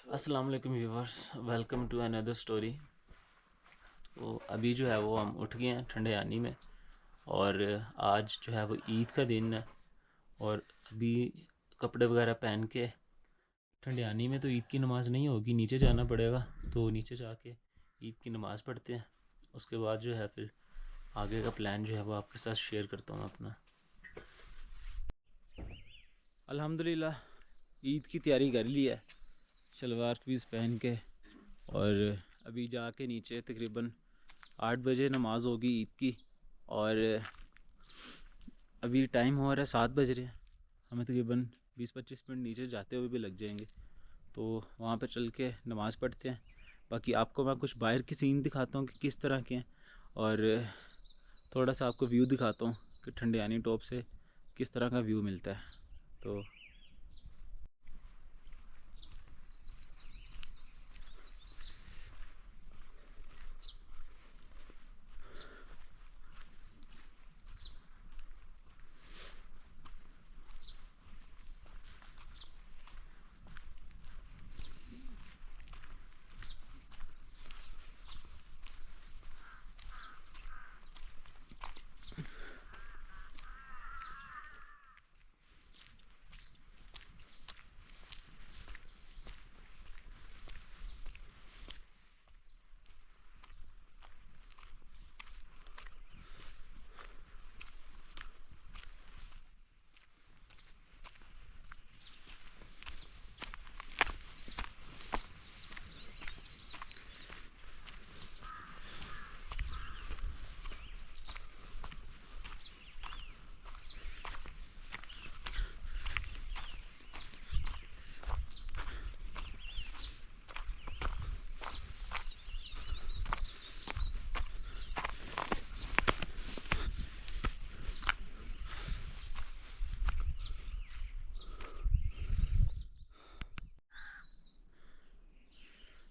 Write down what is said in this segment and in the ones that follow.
अस्सलाम वालेकुम viewers, welcome to another story. तो अभी जो है वो हम उठ गए हैं ठंडे आनी में, और आज जो है वो ईद का दिन है। और अभी कपड़े वगैरह पहन के ठंडे आनी में तो ईद की नमाज़ नहीं होगी, नीचे जाना पड़ेगा। तो नीचे जाके ईद की नमाज़ पढ़ते हैं। उसके बाद जो है फिर आगे का प्लान जो है वो आपके साथ शेयर करता हूँ अपना। अल्हम्दुलिल्लाह ईद की तैयारी कर ली है, शलवार कमीज़ पहन के। और अभी जाके नीचे तकरीबन 8 बजे नमाज़ होगी ईद की। और अभी टाइम हो रहा है 7 बज रहे हैं, हमें तकरीबन 20-25 मिनट नीचे जाते हुए भी लग जाएंगे। तो वहाँ पे चल के नमाज़ पढ़ते हैं। बाकी आपको मैं कुछ बाहर की सीन दिखाता हूँ कि किस तरह के हैं, और थोड़ा सा आपको व्यू दिखाता हूँ कि ठंडियानी टॉप से किस तरह का व्यू मिलता है। तो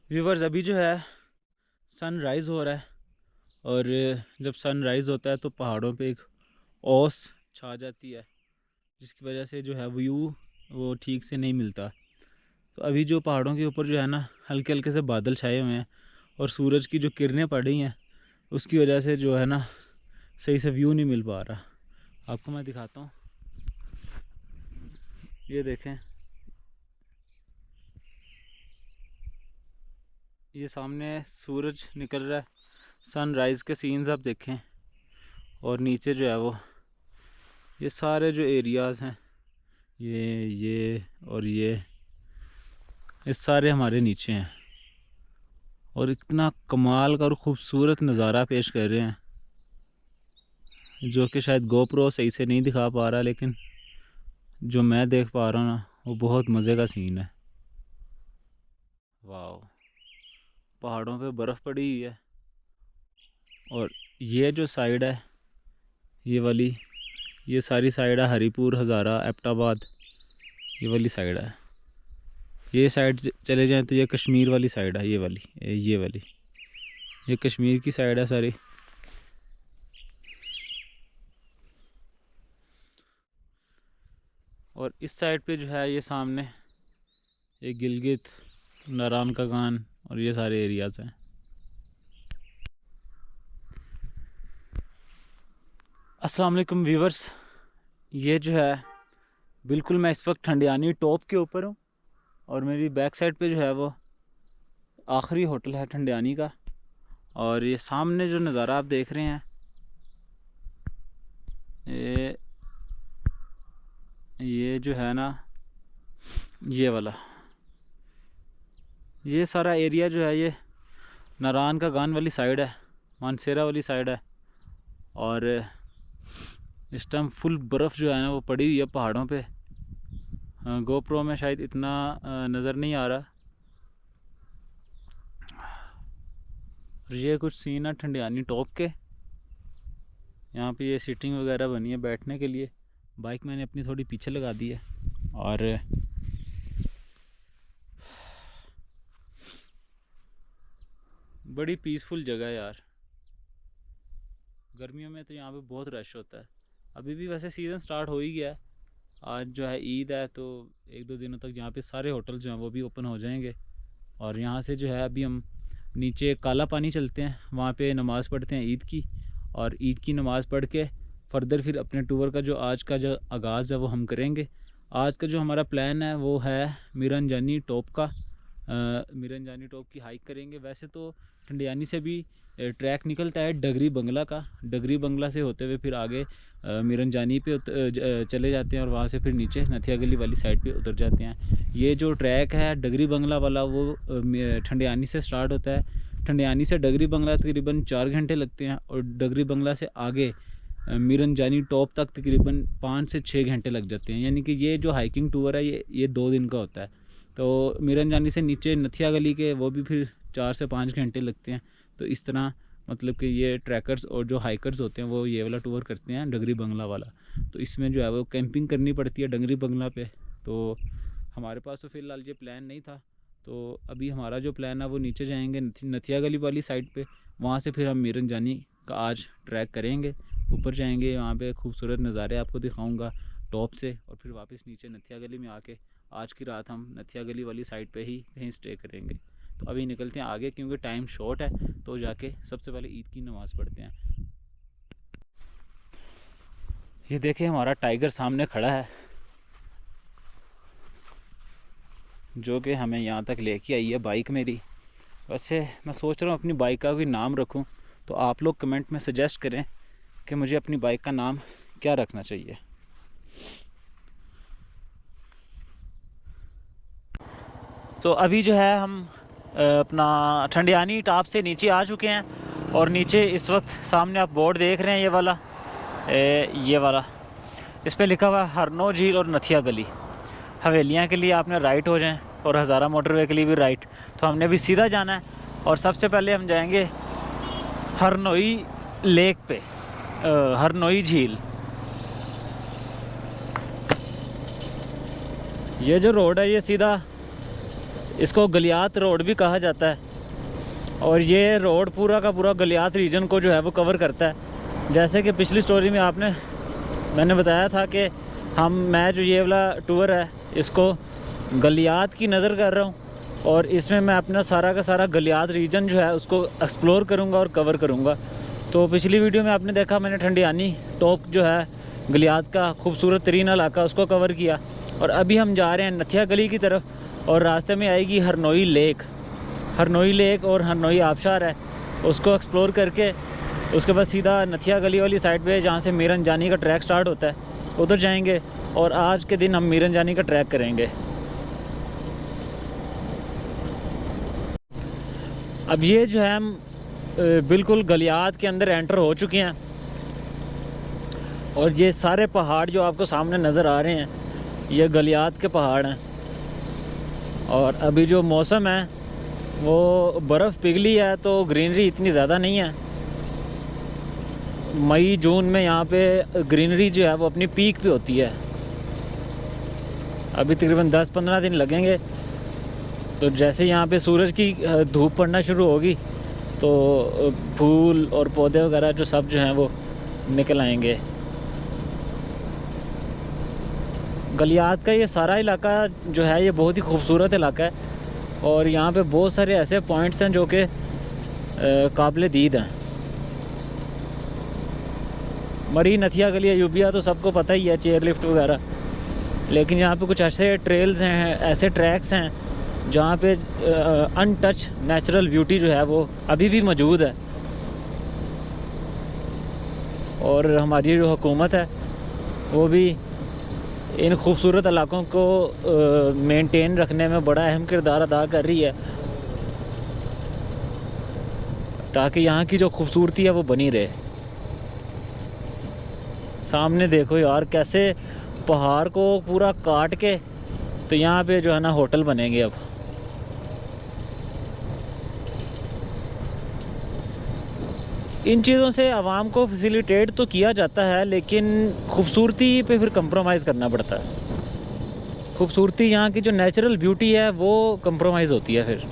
व्यूवर्स अभी जो है सनराइज़ हो रहा है, और जब सनराइज़ होता है तो पहाड़ों पे एक ओस छा जाती है, जिसकी वजह से जो है व्यू वो ठीक से नहीं मिलता। तो अभी जो पहाड़ों के ऊपर जो है ना हल्के हल्के से बादल छाए हुए हैं, और सूरज की जो किरणें पड़ रही हैं उसकी वजह से जो है ना सही से व्यू नहीं मिल पा रहा। आपको मैं दिखाता हूँ, ये देखें, ये सामने सूरज निकल रहा है, सनराइज़ के सीन्स आप देखें। और नीचे जो है वो ये सारे जो एरियाज़ हैं, ये और ये सारे हमारे नीचे हैं, और इतना कमाल का और ख़ूबसूरत नज़ारा पेश कर रहे हैं, जो कि शायद गोप्रो सही से नहीं दिखा पा रहा, लेकिन जो मैं देख पा रहा हूँ ना वो बहुत मज़े का सीन है। वाह, पहाड़ों पे बर्फ़ पड़ी हुई है, और ये जो साइड है ये वाली, ये सारी साइड है हरीपुर, हज़ारा, एबटाबाद, ये वाली साइड है। ये साइड चले जाएं तो ये कश्मीर वाली साइड है, ये वाली ये कश्मीर की साइड है सारी। और इस साइड पे जो है ये सामने ये गिलगित, नारायण का गान और ये सारे एरियाज़ हैं। अस्सलाम वालेकुम व्यूवर्स, ये जो है बिल्कुल मैं इस वक्त ठंडियानी टॉप के ऊपर हूँ, और मेरी बैक साइड पे जो है वो आखिरी होटल है ठंडियानी का। और ये सामने जो नज़ारा आप देख रहे हैं ये ये जो है ना ये वाला, ये सारा एरिया जो है ये नारायण का गान वाली साइड है, मानसेरा वाली साइड है। और इस टाइम फुल बर्फ़ जो है ना वो पड़ी हुई है पहाड़ों पे। गोप्रो में शायद इतना नज़र नहीं आ रहा। और ये कुछ सीन है ठंडियानी टॉप के। यहाँ पे ये सीटिंग वगैरह बनी है बैठने के लिए। बाइक मैंने अपनी थोड़ी पीछे लगा दी है, और बड़ी पीसफुल जगह है यार। गर्मियों में तो यहाँ पे बहुत रश होता है। अभी भी वैसे सीज़न स्टार्ट हो ही गया है। आज जो है ईद है, तो 1-2 दिनों तक यहाँ पे सारे होटल जो हैं वो भी ओपन हो जाएंगे। और यहाँ से जो है अभी हम नीचे काला पानी चलते हैं, वहाँ पे नमाज़ पढ़ते हैं ईद की, और ईद की नमाज़ पढ़ के फ़र्दर फिर अपने टूर का जो आज का जो आगाज़ है वो हम करेंगे। आज का जो हमारा प्लान है वो है मीरन जानी टॉप का, मीरन जानी टॉप की हाइक करेंगे। वैसे तो ठंडियानी से भी ट्रैक निकलता है डगरी बंगला का, डगरी बंगला से होते हुए फिर आगे मीरन जानी पे चले जाते हैं और वहाँ से फिर नीचे नथिया गली वाली साइड पे उतर जाते हैं। ये जो ट्रैक है डगरी बंगला वाला वो ठंडियानी से स्टार्ट होता है। ठंडियानी से डगरी बंगला तकरीबन 4 घंटे लगते हैं और डगरी बंगला से आगे मीरन जानी टॉप तक तकरीबन 5 से 6 घंटे लग जाते हैं। यानी कि ये जो हाइकिंग टूर है ये 2 दिन का होता है। तो मीरन जानी से नीचे नथिया गली के वो भी फिर 4 से 5 घंटे लगते हैं। तो इस तरह मतलब कि ये ट्रैकर्स और जो हाइकर्स होते हैं वो ये वाला टूर करते हैं डगरी बंगला वाला। तो इसमें जो है वो कैंपिंग करनी पड़ती है डगरी बंगला पे। तो हमारे पास तो फ़िलहाल ये प्लान नहीं था, तो अभी हमारा जो प्लान है वो नीचे जाएंगे नथिया गली वाली साइड पे, वहाँ से फिर हम मीरन जानी का आज ट्रैक करेंगे। ऊपर जाएंगे, वहाँ पे खूबसूरत नज़ारे आपको दिखाऊंगा टॉप से, और फिर वापस नीचे नथिया गली में आके आज की रात हम नथिया गली वाली साइड पे ही कहीं स्टे करेंगे। तो अभी निकलते हैं आगे क्योंकि टाइम शॉर्ट है, तो जाके सबसे पहले ईद की नमाज़ पढ़ते हैं। ये देखिए हमारा टाइगर सामने खड़ा है जो कि हमें यहाँ तक लेके आई है बाइक मेरी। वैसे मैं सोच रहा हूँ अपनी बाइक का भी नाम रखूँ, तो आप लोग कमेंट में सजेस्ट करें कि मुझे अपनी बाइक का नाम क्या रखना चाहिए। तो अभी जो है हम अपना ठंडियानी टॉप से नीचे आ चुके हैं, और नीचे इस वक्त सामने आप बोर्ड देख रहे हैं ये वाला इस पर लिखा हुआ है हरनो झील और नथिया गली। हवेलियाँ के लिए आपने राइट हो जाएं और हज़ारा मोटरवे के लिए भी राइट। तो हमने भी सीधा जाना है और सबसे पहले हम जाएंगे हरनोई लेक पे, हरनोई झील। ये जो रोड है ये सीधा, इसको गलियात रोड भी कहा जाता है, और ये रोड पूरा का पूरा गलियात रीजन को जो है वो कवर करता है। जैसे कि पिछली स्टोरी में मैंने बताया था कि मैं जो ये वाला टूर है इसको गलियात की नज़र कर रहा हूँ, और इसमें मैं अपना सारा का सारा गलियात रीजन जो है उसको एक्सप्लोर करूँगा और कवर करूँगा। तो पिछली वीडियो में आपने देखा मैंने ठंडियानी टॉप जो है गलियात का खूबसूरत तरीन इलाका उसको कवर किया, और अभी हम जा रहे हैं नथिया गली की तरफ, और रास्ते में आएगी हरनोई लेक और हरनोई आबशार है, उसको एक्सप्लोर करके उसके बाद सीधा नथिया गली वाली साइड पे जहाँ से मीरन जानी का ट्रैक स्टार्ट होता है उधर जाएंगे, और आज के दिन हम मीरन जानी का ट्रैक करेंगे। अब ये जो है हम बिल्कुल गलियात के अंदर एंटर हो चुके हैं, और ये सारे पहाड़ जो आपको सामने नज़र आ रहे हैं ये गलियात के पहाड़ हैं। और अभी जो मौसम है वो बर्फ़ पिघली है तो ग्रीनरी इतनी ज़्यादा नहीं है। मई जून में यहाँ पे ग्रीनरी जो है वो अपनी पीक पे होती है। अभी तकरीबन 10-15 दिन लगेंगे, तो जैसे यहाँ पे सूरज की धूप पड़ना शुरू होगी तो फूल और पौधे वगैरह जो सब जो हैं वो निकल आएंगे। गलियात का ये सारा इलाका जो है ये बहुत ही खूबसूरत इलाका है, और यहाँ पे बहुत सारे ऐसे पॉइंट्स हैं जो कि काबिल दीद हैं। मरी नथिया गली अयूबिया तो सबको पता ही है, चेयर लिफ्ट वगैरह, लेकिन यहाँ पे कुछ ऐसे ट्रेल्स हैं, ऐसे ट्रैक्स हैं जहाँ पे अनटच नेचुरल ब्यूटी जो है वो अभी भी मौजूद है। और हमारी जो हुकूमत है वो भी इन खूबसूरत इलाकों को मेंटेन रखने में बड़ा अहम किरदार अदा कर रही है, ताकि यहाँ की जो खूबसूरती है वो बनी रहे। सामने देखो यार कैसे पहाड़ को पूरा काट के तो यहाँ पे जो है ना होटल बनेंगे। अब इन चीज़ों से आवाम को फैसिलिटेट तो किया जाता है, लेकिन खूबसूरती पे फिर कंप्रोमाइज़ करना पड़ता है। खूबसूरती यहाँ की जो नेचुरल ब्यूटी है वो कंप्रोमाइज़ होती है। फिर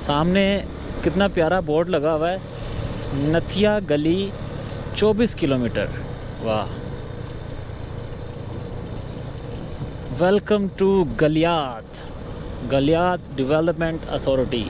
सामने कितना प्यारा बोर्ड लगा हुआ है, नथिया गली 24 किलोमीटर। वाह, welcome to Galiyat, Galiyat development authority.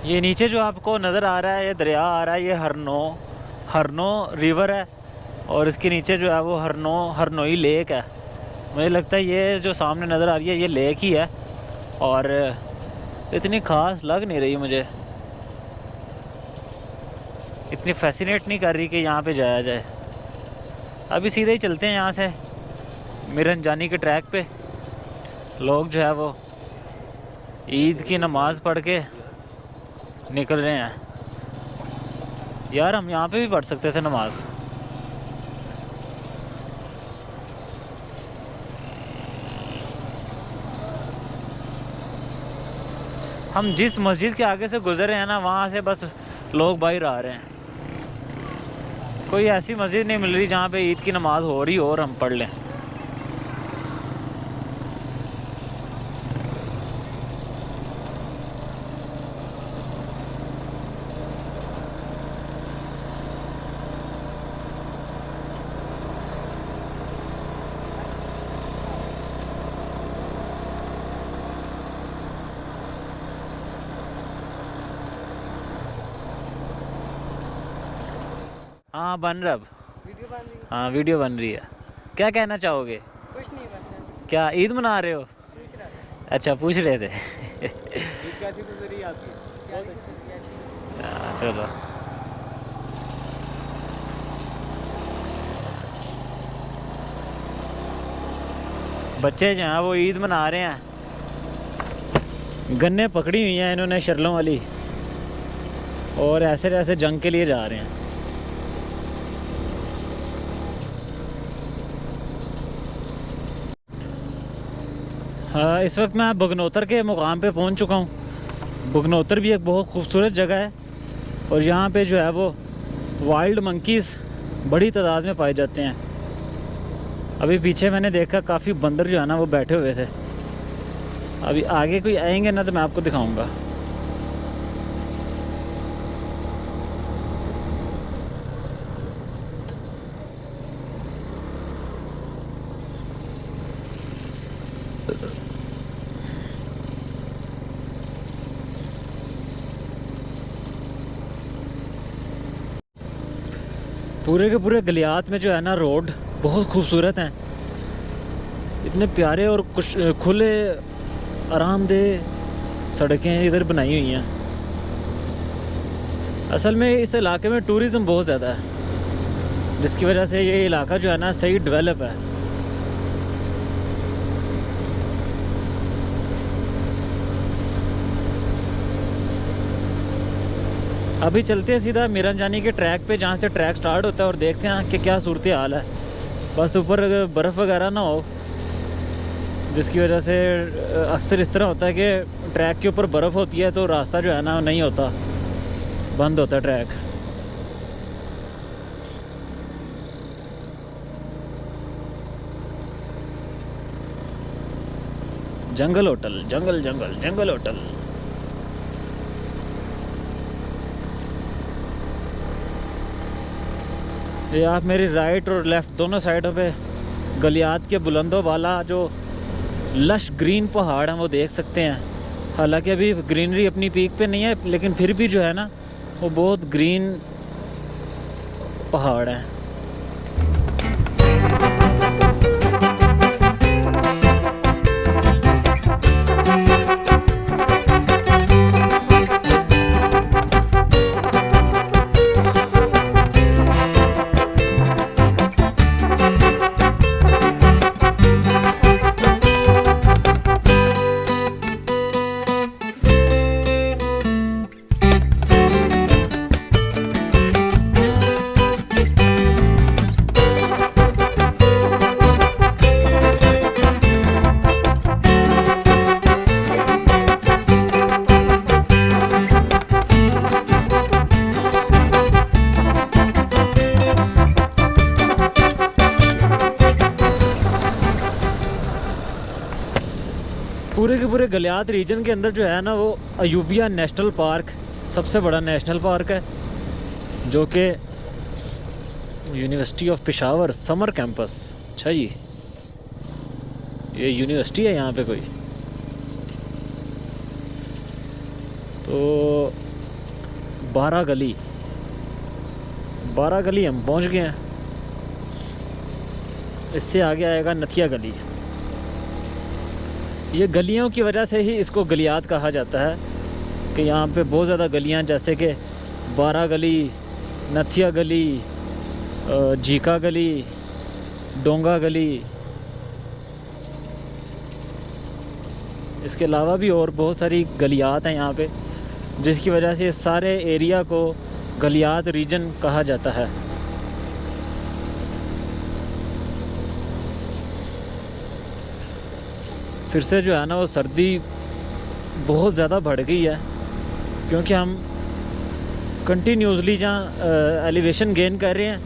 ये नीचे जो आपको नज़र आ रहा है, ये दरिया आ रहा है, ये हरनो रिवर है और इसके नीचे जो है वो हरनोई लेक है। मुझे लगता है ये जो सामने नज़र आ रही है ये लेक ही है और इतनी ख़ास लग नहीं रही मुझे, इतनी फैसिनेट नहीं कर रही कि यहाँ पे जाया जाए। अभी सीधे ही चलते हैं यहाँ से मिरन जानी के ट्रैक पे। लोग जो है वो ईद की नमाज़ पढ़ के निकल रहे हैं। यार हम यहाँ पे भी पढ़ सकते थे नमाज। हम जिस मस्जिद के आगे से गुजरे हैं ना, वहाँ से बस लोग बाहर आ रहे हैं। कोई ऐसी मस्जिद नहीं मिल रही जहाँ पे ईद की नमाज हो रही हो और हम पढ़ लें। हाँ बन रहा, वीडियो बन रही है। हाँ वीडियो बन रही है। क्या कहना चाहोगे? कुछ नहीं बन रहा। क्या ईद मना रहे हो? पूछ रहा था। अच्छा पूछ रहे थे। ईद कैसी गुजरी आपकी? बहुत अच्छी। हाँ, चलो। बच्चे जो हैं वो ईद मना रहे हैं। गन्ने पकड़ी हुई हैं इन्होंने शर्लों वाली और ऐसे ऐसे जंग के लिए जा रहे हैं। हाँ, इस वक्त मैं बगनोतर के मुकाम पे पहुंच चुका हूँ। बगनोतर भी एक बहुत खूबसूरत जगह है और यहाँ पे जो है वो वाइल्ड मंकीज़ बड़ी तादाद में पाए जाते हैं। अभी पीछे मैंने देखा काफ़ी बंदर जो है ना वो बैठे हुए थे। अभी आगे कोई आएंगे ना तो मैं आपको दिखाऊंगा। पूरे के पूरे गलियात में जो है ना रोड बहुत खूबसूरत हैं। इतने प्यारे और कुछ खुले आरामदेह सड़कें इधर बनाई हुई हैं। असल में इस इलाके में टूरिज़्म बहुत ज़्यादा है, जिसकी वजह से ये इलाका जो है ना सही डेवलप है। अभी चलते हैं सीधा मिरन जानी के ट्रैक पे, जहाँ से ट्रैक स्टार्ट होता है और देखते हैं कि क्या सूरत हाल है। बस ऊपर बर्फ़ वगैरह ना हो, जिसकी वजह से अक्सर इस तरह होता है कि ट्रैक के ऊपर बर्फ़ होती है तो रास्ता जो है ना नहीं होता, बंद होता है ट्रैक। जंगल होटल, जंगल जंगल जंगल होटल। ये आप मेरी राइट और लेफ़्ट दोनों साइडों पे गलियात के बुलंदों वाला जो लश ग्रीन पहाड़ हैं वो देख सकते हैं। हालांकि अभी ग्रीनरी अपनी पीक पे नहीं है, लेकिन फिर भी जो है ना वो बहुत ग्रीन पहाड़ हैं। पूरे के पूरे गलियात रीजन के अंदर जो है ना वो अयूबिया नेशनल पार्क सबसे बड़ा नेशनल पार्क है, जो कि university of Peshawar summer campus. अच्छा जी, ये यूनिवर्सिटी है यहाँ पे कोई। तो 12 गली हम पहुँच गए हैं। इससे आगे आएगा नथिया गली। ये गलियों की वजह से ही इसको गलियात कहा जाता है कि यहाँ पे बहुत ज़्यादा गलियाँ, जैसे कि 12 गली, नथिया गली, झीका गली, डोंगा गली। इसके अलावा भी और बहुत सारी गलियात हैं यहाँ पे, जिसकी वजह से इस सारे एरिया को गलियात रीजन कहा जाता है। फिर से जो है ना वो सर्दी बहुत ज़्यादा बढ़ गई है, क्योंकि हम कंटिन्यूसली जहाँ एलिवेशन गेन कर रहे हैं,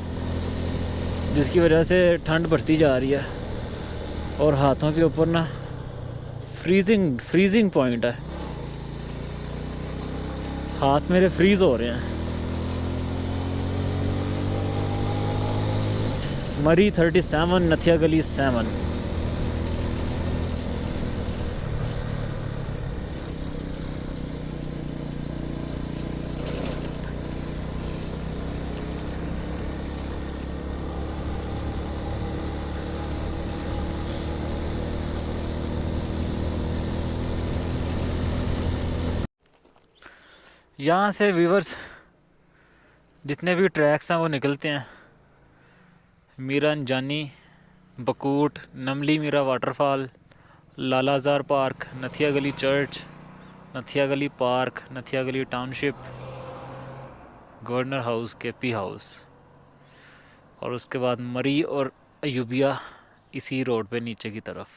जिसकी वजह से ठंड बढ़ती जा रही है और हाथों के ऊपर ना फ्रीजिंग पॉइंट है। हाथ मेरे फ्रीज़ हो रहे हैं। मरी 37, नथिया गली 7। यहाँ से व्यूवर्स जितने भी ट्रैक्स हैं वो निकलते हैं। मीरा अंजानी, बकूट, नमली मीरा वाटरफॉल, लालाजार पार्क, नथिया गली चर्च, नथिया गली पार्क, नथिया गली township, governor house, KP house, और उसके बाद मरी और अयूबिया इसी रोड पे नीचे की तरफ।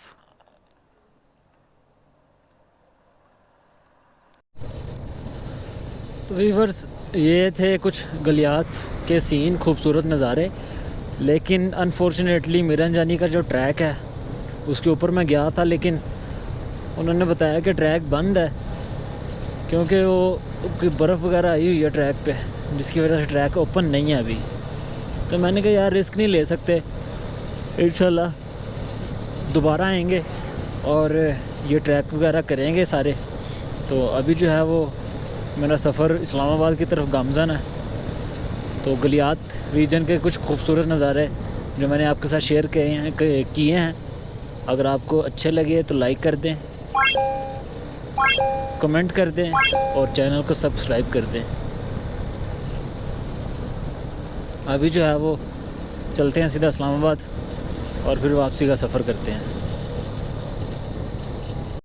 तो व्यूवर्स ये थे कुछ गलियात के सीन, खूबसूरत नज़ारे। लेकिन अनफॉर्चुनेटली मीरंजानी का जो ट्रैक है उसके ऊपर मैं गया था, लेकिन उन्होंने बताया कि ट्रैक बंद है, क्योंकि वो कोई बर्फ़ वगैरह आई हुई है ट्रैक पे, जिसकी वजह से ट्रैक ओपन नहीं है अभी। तो मैंने कहा यार रिस्क नहीं ले सकते, इंशाल्लाह दोबारा आएंगे और ये ट्रैक वगैरह करेंगे सारे। तो अभी जो है वो मेरा सफ़र इस्लामाबाद की तरफ गामज़न है। तो गलियात रीजन के कुछ खूबसूरत नज़ारे जो मैंने आपके साथ शेयर किए हैं। अगर आपको अच्छे लगे तो लाइक कर दें, कमेंट कर दें और चैनल को सब्सक्राइब कर दें। अभी जो है वो चलते हैं सीधा इस्लामाबाद और फिर वापसी का सफ़र करते हैं।